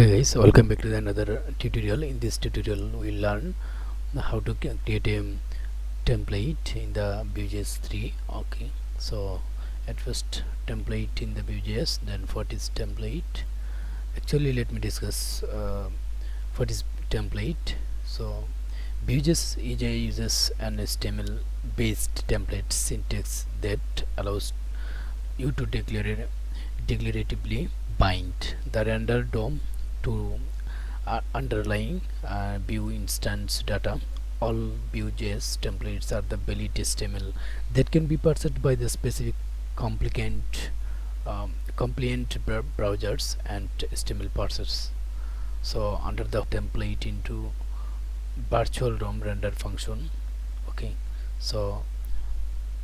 Okay guys, welcome back to another tutorial. In this tutorial we'll learn how to create a template in the vuejs 3. Okay, so at first template in the vuejs, then what is template. Actually let me discuss what is template. So vuejs uses an HTML based template syntax that allows you to declaratively bind the render DOM to underlying view instance data. All Vue.js templates are the valid HTML that can be parsed by the specific compliant browsers and HTML parsers. So under the template into virtual DOM render function. Okay, so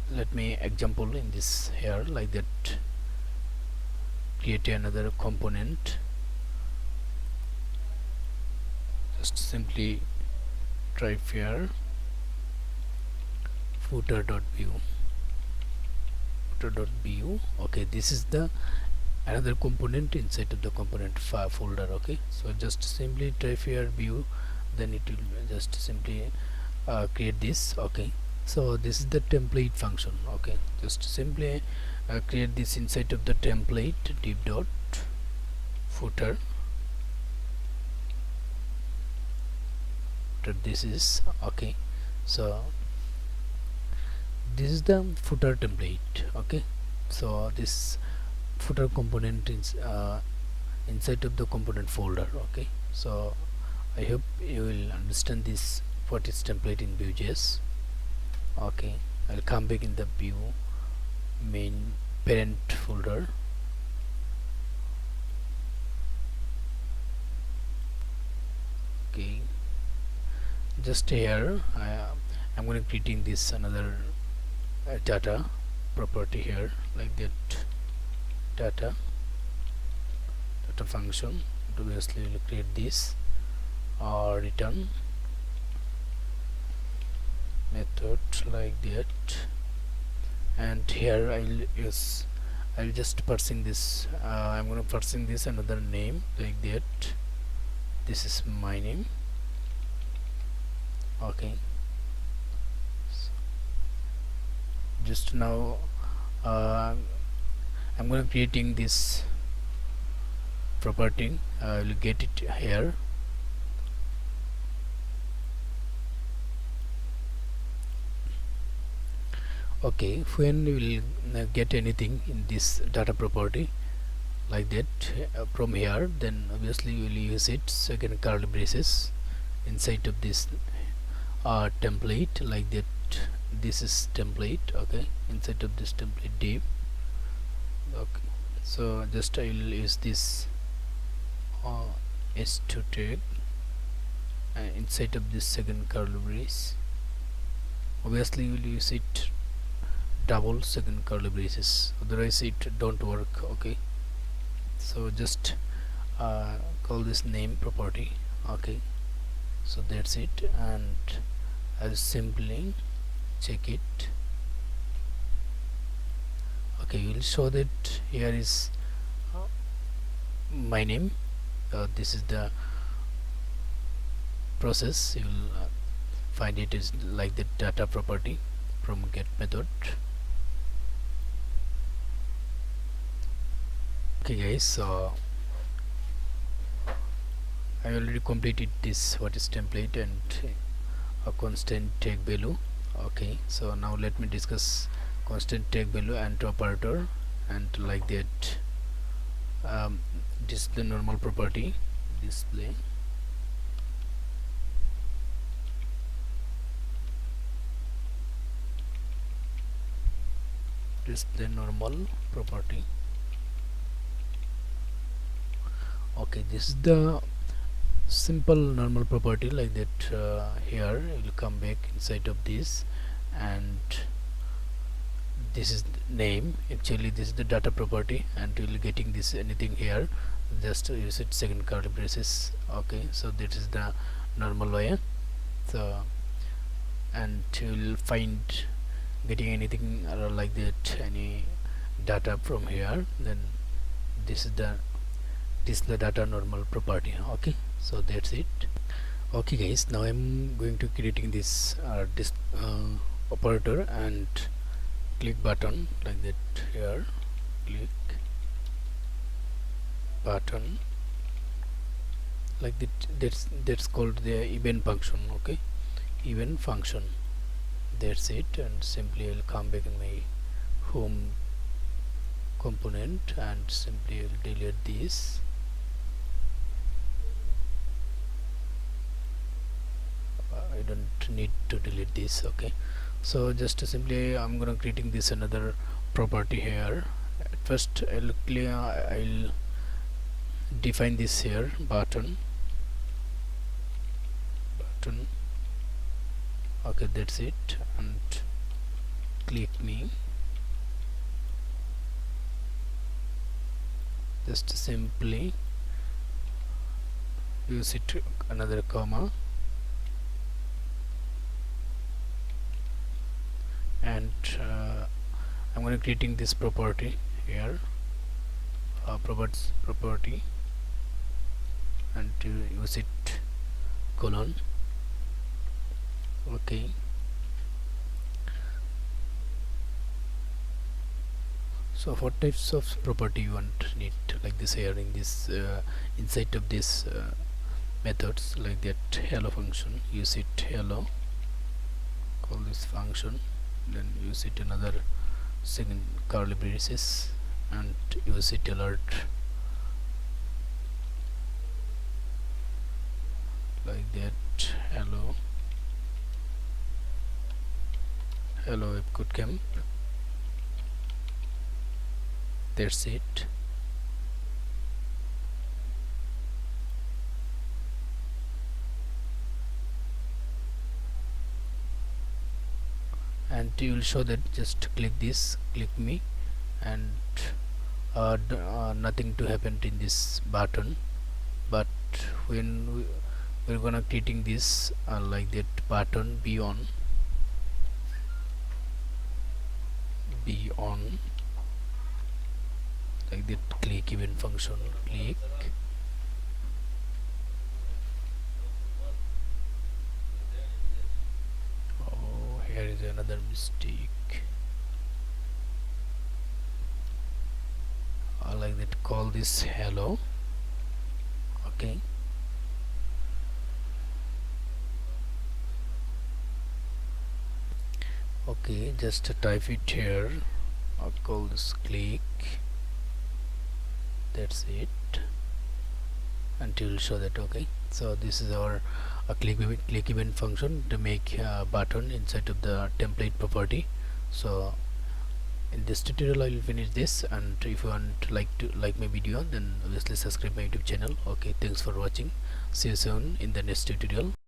let me example in this here like that. Create another component. Just simply type here footer.view. Okay, this is the another component inside of the component folder. Okay, so just simply type here view, then it will just simply create this. Okay, so this is the template function. Okay, just simply create this inside of the template div dot footer. This is okay, so this is the footer template. Okay, so this footer component is inside of the component folder. Okay, so I hope you will understand this what is template in Vue.js. Okay, I'll come back in the view main parent folder. Okay, just here I'm going to creating this another data property here like that. Data function, obviously we'll create this or return method like that, and here I'll just parsing this. I'm going to parsing this another name like that. This is my name. Okay, so just now I'm going to creating this property. I will get it here. Okay, when we will get anything in this data property like that from here, then obviously we will use it second curly braces inside of this template like that. This is template. Okay, inside of this template div. Okay, so just I will use this s2 tag inside of this second curly brace. Obviously we will use it double second curly braces, otherwise it don't work. Okay, so just call this name property. Okay, so that's it, and I'll simply check it. Okay, we'll show that here is my name. This is the process. You will find it is like the data property from get method. Okay guys, so I already completed this what is template and a constant tag value. Okay, so now let me discuss constant tag value and operator and like that. Display normal property, display normal property. Okay, this is the simple normal property like that. Here you will come back inside of this, and this is name. Actually this is the data property, and you will getting this anything here, just use it second curly braces. Okay, so this is the normal way. So and you will find getting anything like that, any data from here, then this is display data normal property. Okay, so that's it. Okay guys, now I'm going to creating this operator and click button like that here, click button like that. That's called the event function. Okay, event function, that's it. And simply I'll come back in my home component and simply I'll delete this. I don't need to delete this. Okay, so just simply I'm gonna creating this another property here. At first I'll define this here, button. Okay, that's it. And click me, just simply use it another comma, and I'm going to creating this property here, property, and to use it colon. Okay, so what types of property you want need like this here in this inside of this methods, like that hello function, use it hello, call this function, then use it another second curly braces and use it alert like that, hello webcode, that's it. And you will show that just click this, click me, and nothing to happen in this button. But when we're gonna creating this like that button be on like that, click event function, click. Oh, here is another mistake. Like that, call this hello. Okay, okay, just type it here. I'll call this click, that's it, and it will show that. Okay, so this is our click event function to make a button inside of the template property. So in this tutorial I will finish this, and if you want to like my video, then obviously subscribe my YouTube channel. Okay, thanks for watching, see you soon in the next tutorial.